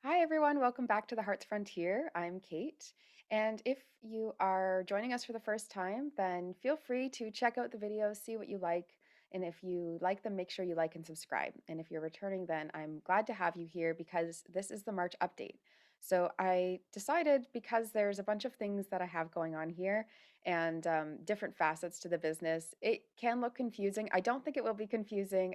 Hi, everyone. Welcome back to the Heart's Frontier. I'm Kate. And if you are joining us for the first time, then feel free to check out the videos, see what you like. And if you like them, make sure you like and subscribe. And if you're returning, then I'm glad to have you here because this is the March update. So I decided because there's a bunch of things that I have going on here and different facets to the business, it can look confusing. I don't think it will be confusing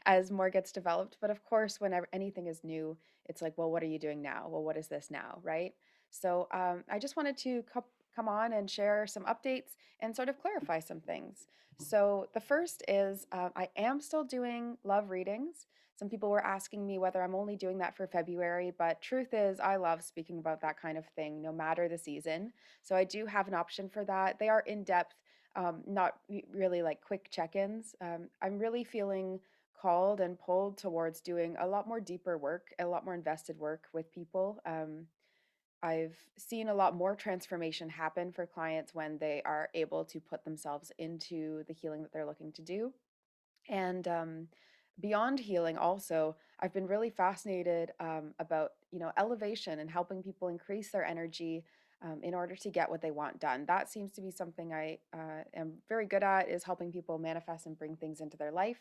as more gets developed. But of course, whenever anything is new, it's like, well, what are you doing now? Well, what is this now, right? So I just wanted to come on and share some updates and sort of clarify some things. So the first is I am still doing love readings. Some people were asking me whether I'm only doing that for February, but truth is, I love speaking about that kind of thing no matter the season. So I do have an option for that. They are in depth, not really like quick check ins. I'm really feeling called and pulled towards doing a lot more deeper work, a lot more invested work with people. I've seen a lot more transformation happen for clients when they are able to put themselves into the healing that they're looking to do. And beyond healing, also, I've been really fascinated about elevation and helping people increase their energy in order to get what they want done. That seems to be something I am very good at, is helping people manifest and bring things into their life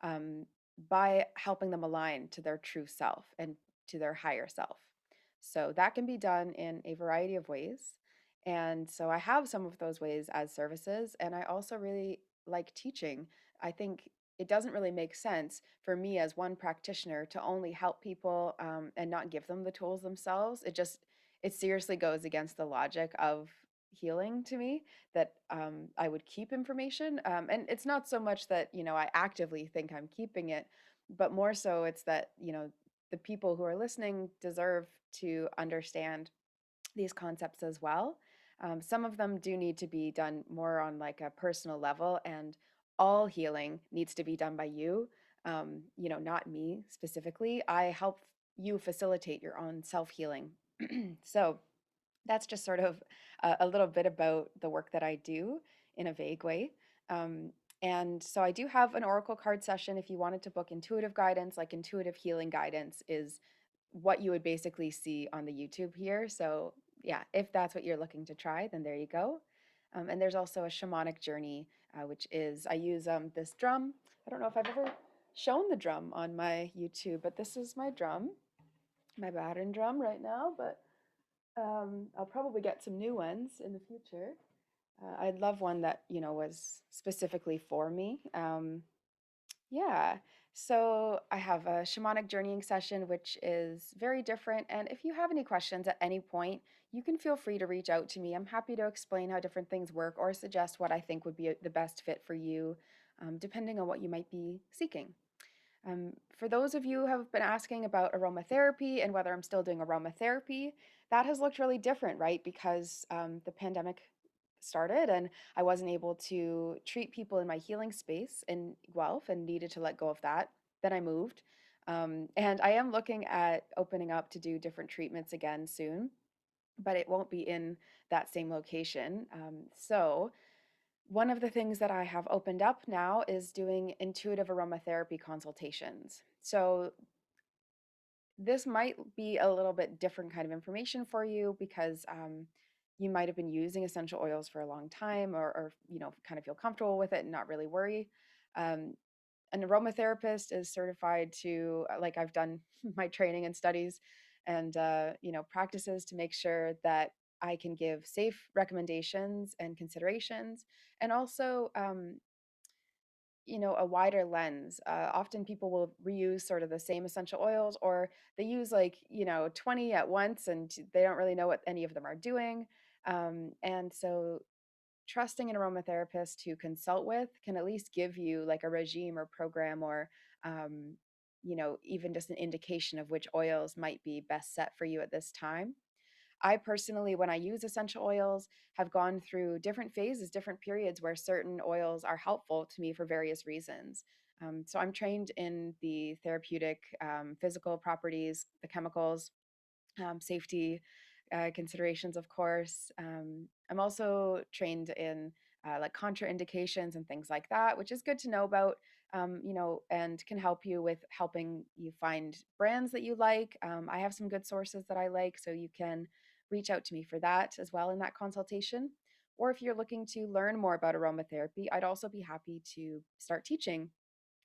um, by helping them align to their true self and to their higher self. So that can be done in a variety of ways. And so I have some of those ways as services, and I also really like teaching. I think it doesn't really make sense for me as one practitioner to only help people and not give them the tools themselves. It seriously goes against the logic of healing to me that I would keep information. And it's not so much that, I actively think I'm keeping it, but more so it's that, the people who are listening deserve to understand these concepts as well. Some of them do need to be done more on like a personal level, and all healing needs to be done by you. Not me specifically. I help you facilitate your own self healing. So that's just sort of a little bit about the work that I do in a vague way. Um, and so I do have an oracle card session if you wanted to book intuitive guidance, like intuitive healing guidance is what you would basically see on the YouTube here. So yeah, if that's what you're looking to try, then there you go. And there's also a shamanic journey, which is I use this drum. I don't know if I've ever shown the drum on my YouTube, but this is my drum, my battering drum right now. But I'll probably get some new ones in the future. I'd love one that was specifically for me. Yeah. So I have a shamanic journeying session, which is very different. And if you have any questions at any point, you can feel free to reach out to me. I'm happy to explain how different things work or suggest what I think would be the best fit for you, depending on what you might be seeking. For those of you who have been asking about aromatherapy and whether I'm still doing aromatherapy, that has looked really different, right? Because the pandemic started and I wasn't able to treat people in my healing space in Guelph and needed to let go of that. Then I moved. And I am looking at opening up to do different treatments again soon, but it won't be in that same location. So one of the things that I have opened up now is doing intuitive aromatherapy consultations. So this might be a little bit different kind of information for you because you might have been using essential oils for a long time, or kind of feel comfortable with it and not really worry. Um, an aromatherapist is certified to, like, I've done my training and studies and practices to make sure that I can give safe recommendations and considerations, and also a wider lens. Often people will reuse sort of the same essential oils, or they use like 20 at once and they don't really know what any of them are doing. And so trusting an aromatherapist to consult with can at least give you like a regime or program, or even just an indication of which oils might be best set for you at this time. I personally, when I use essential oils, have gone through different phases, different periods where certain oils are helpful to me for various reasons. So I'm trained in the therapeutic, physical properties, the chemicals, safety considerations, of course. I'm also trained in like contraindications and things like that, which is good to know about. and can help you with helping you find brands that you like. I have some good sources that I like, so you can reach out to me for that as well in that consultation. Or if you're looking to learn more about aromatherapy, I'd also be happy to start teaching.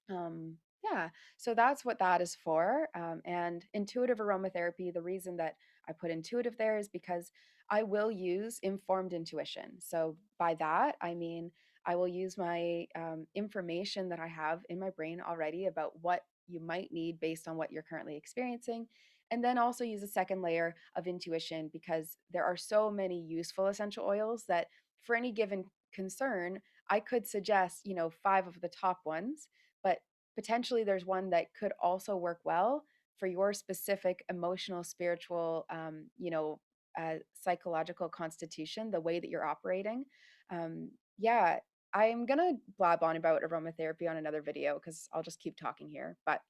Yeah, so that's what that is for. And intuitive aromatherapy, the reason that I put intuitive there is because I will use informed intuition. So by that, I mean, I will use my information that I have in my brain already about what you might need based on what you're currently experiencing. And then also use a second layer of intuition because there are so many useful essential oils that for any given concern, I could suggest, five of the top ones, but potentially there's one that could also work well for your specific emotional, spiritual, psychological constitution, the way that you're operating. Yeah, I'm gonna blab on about aromatherapy on another video because I'll just keep talking here. But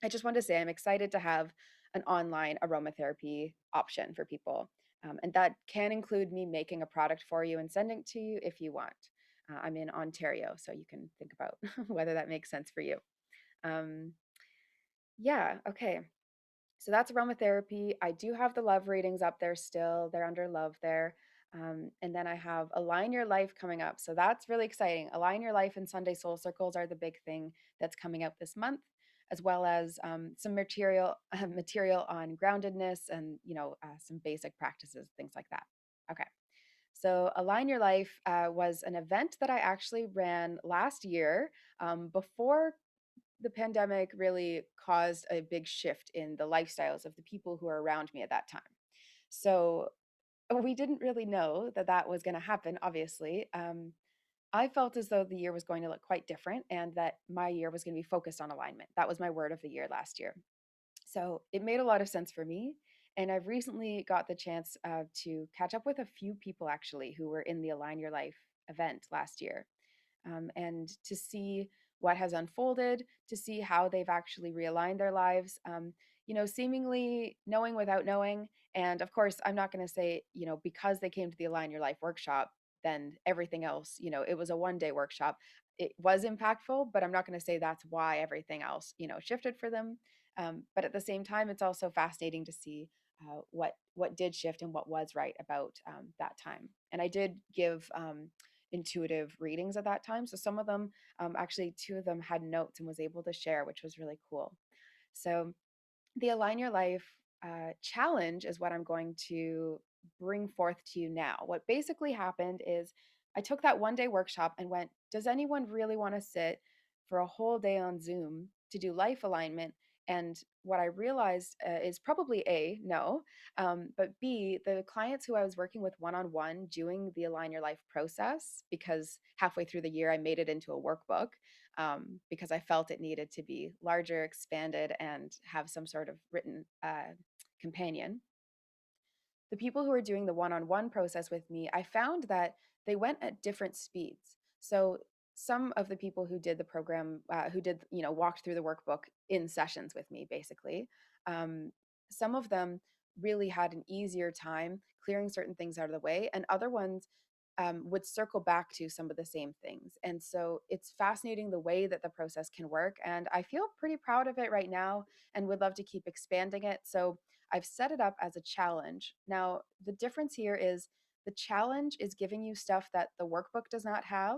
I just want to say I'm excited to have an online aromatherapy option for people. And that can include me making a product for you and sending it to you if you want. I'm in Ontario, so you can think about whether that makes sense for you. Um, yeah, okay. So that's aromatherapy. I do have the love readings up there still. They're under love there. And then I have Align Your Life coming up. So that's really exciting. Align Your Life and Sunday Soul Circles are the big thing that's coming up this month, as well as some material on groundedness and some basic practices, things like that. Okay. So Align Your Life was an event that I actually ran last year before the pandemic really caused a big shift in the lifestyles of the people who are around me at that time. So we didn't really know that that was going to happen, obviously. I felt as though the year was going to look quite different and that my year was going to be focused on alignment. That was my word of the year last year. So it made a lot of sense for me. And I've recently got the chance to catch up with a few people actually who were in the Align Your Life event last year, and to see what has unfolded, to see how they've actually realigned their lives, seemingly knowing without knowing. And of course, I'm not going to say, because they came to the Align Your Life workshop, then everything else, it was a 1 day workshop. It was impactful, but I'm not going to say that's why everything else, shifted for them. But at the same time, it's also fascinating to see what did shift and what was right about that time. And I did give intuitive readings at that time. So some of them, actually, two of them had notes and was able to share, which was really cool. So the Align Your Life challenge is what I'm going to bring forth to you now. What basically happened is I took that 1 day workshop and went, does anyone really want to sit for a whole day on Zoom to do life alignment? And what I realized is probably A, no, but B, the clients who I was working with one on one doing the Align Your Life process, because halfway through the year I made it into a workbook, because I felt it needed to be larger, expanded, and have some sort of written companion. The people who were doing the one on one process with me, I found that they went at different speeds. So some of the people who did the program, walked through the workbook in sessions with me, basically, um, some of them really had an easier time clearing certain things out of the way, and other ones would circle back to some of the same things. And so it's fascinating the way that the process can work. And I feel pretty proud of it right now and would love to keep expanding it. So I've set it up as a challenge. Now, the difference here is the challenge is giving you stuff that the workbook does not have,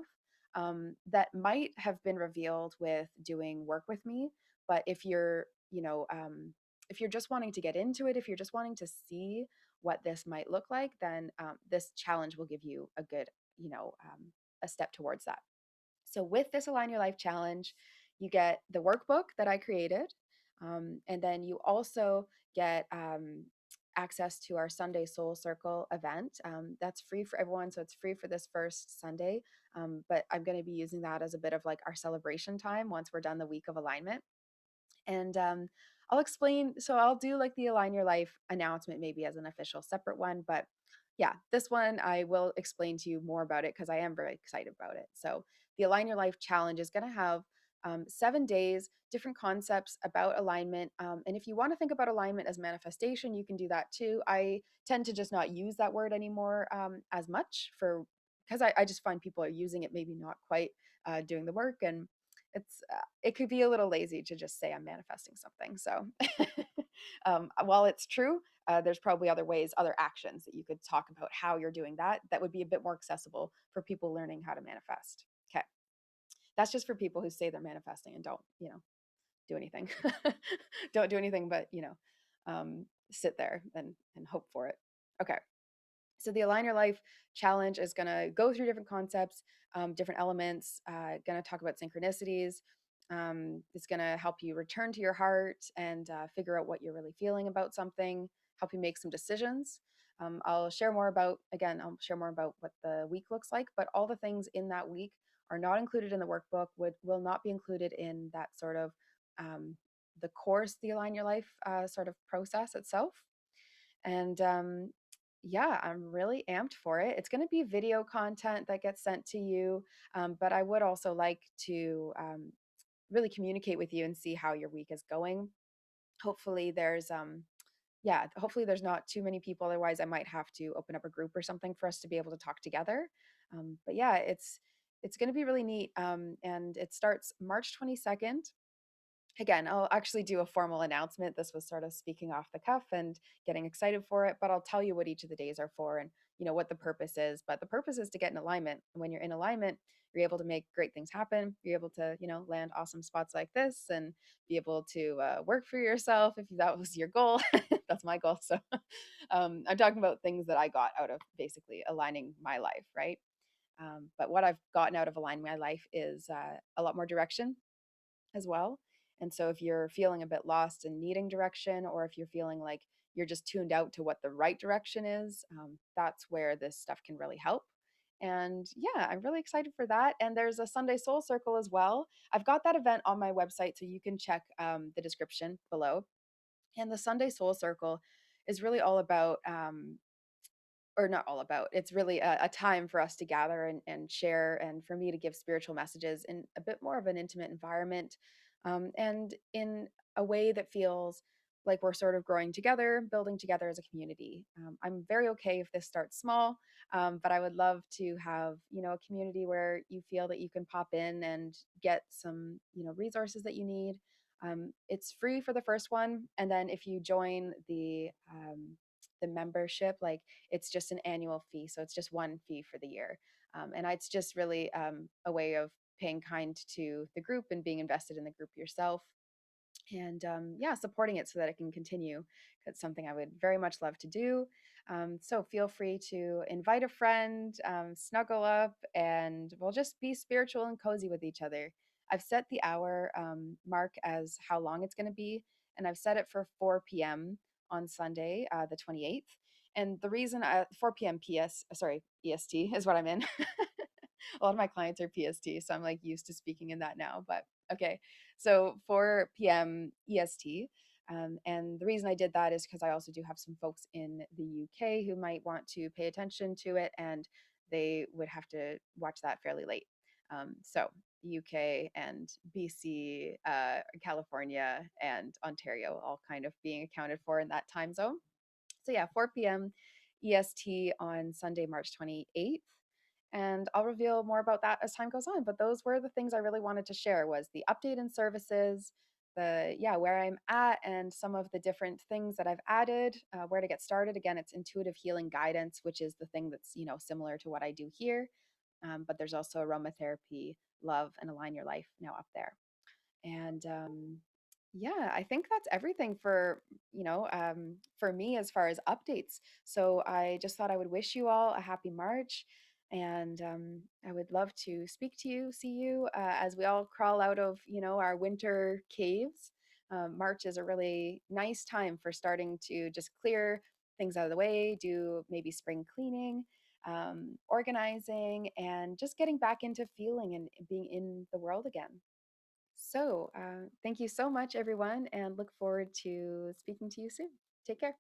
that might have been revealed with doing work with me. But if you're just wanting to get into it, if you're just wanting to see what this might look like, then this challenge will give you a good, a step towards that. So with this Align Your Life challenge, you get the workbook that I created, and then you also get access to our Sunday Soul Circle event. That's free for everyone, so it's free for this first Sunday. But I'm going to be using that as a bit of like our celebration time once we're done the week of alignment. And I'll explain. So I'll do like the Align Your Life announcement maybe as an official separate one. But yeah, this one I will explain to you more about it because I am very excited about it. So the Align Your Life challenge is going to have 7 days, different concepts about alignment. And if you want to think about alignment as manifestation, you can do that too. I tend to just not use that word anymore as much because I just find people are using it, maybe not quite doing the work. And it could be a little lazy to just say I'm manifesting something. So while it's true, there's probably other ways, other actions that you could talk about how you're doing that that would be a bit more accessible for people learning how to manifest. Okay. That's just for people who say they're manifesting and don't, do anything. Don't do anything but, sit there and hope for it. Okay. So the Align Your Life challenge is going to go through different concepts, different elements, going to talk about synchronicities. It's going to help you return to your heart and figure out what you're really feeling about something, help you make some decisions. I'll share more about what the week looks like, but all the things in that week are not included in the workbook, will not be included in that sort of um, the course, the Align Your Life sort of process itself. And yeah, I'm really amped for it. It's going to be video content that gets sent to you, but I would also like to really communicate with you and see how your week is going. Hopefully, hopefully there's not too many people. Otherwise, I might have to open up a group or something for us to be able to talk together. But yeah, it's going to be really neat, and it starts March 22nd. Again, I'll actually do a formal announcement. This was sort of speaking off the cuff and getting excited for it, but I'll tell you what each of the days are for and what the purpose is. But the purpose is to get in alignment. And when you're in alignment, you're able to make great things happen. You're able to, land awesome spots like this and be able to work for yourself if that was your goal. That's my goal. So I'm talking about things that I got out of basically aligning my life, right? But what I've gotten out of aligning my life is a lot more direction as well. And so if you're feeling a bit lost and needing direction, or if you're feeling like you're just tuned out to what the right direction is, that's where this stuff can really help. And yeah, I'm really excited for that. And there's a Sunday Soul Circle as well. I've got that event on my website, so you can check the description below. And the Sunday Soul Circle is really all about or not all about, it's really a time for us to gather and share, and for me to give spiritual messages in a bit more of an intimate environment, and in a way that feels like we're sort of growing together, building together as a community. I'm very okay if this starts small, but I would love to have a community where you feel that you can pop in and get some resources that you need. It's free for the first one, and then if you join the membership, like, it's just an annual fee. So it's just one fee for the year. And it's just really a way of paying kind to the group and being invested in the group yourself. And yeah, supporting it so that it can continue. It's something I would very much love to do. So feel free to invite a friend, snuggle up, and we'll just be spiritual and cozy with each other. I've set the hour mark as how long it's going to be, and I've set it for 4 p.m. on Sunday, the 28th. And the reason 4 p.m. EST is what I'm in. A lot of my clients are PST, so I'm like used to speaking in that now. But okay, so 4 p.m. EST. And the reason I did that is because I also do have some folks in the UK who might want to pay attention to it, and they would have to watch that fairly late. So UK and BC, California, and Ontario all kind of being accounted for in that time zone. So yeah, 4 p.m. EST on Sunday, March 28th. And I'll reveal more about that as time goes on. But those were the things I really wanted to share, was the update in services, where I'm at, and some of the different things that I've added, where to get started. Again, it's intuitive healing guidance, which is the thing that's similar to what I do here. But there's also aromatherapy, love, and align your life now up there. And yeah, I think that's everything for me as far as updates. So I just thought I would wish you all a happy March, and I would love to speak to you, see you as we all crawl out of our winter caves. March is a really nice time for starting to just clear things out of the way, do maybe spring cleaning, organizing, and just getting back into feeling and being in the world again. So, thank you so much, everyone, and look forward to speaking to you soon. Take care.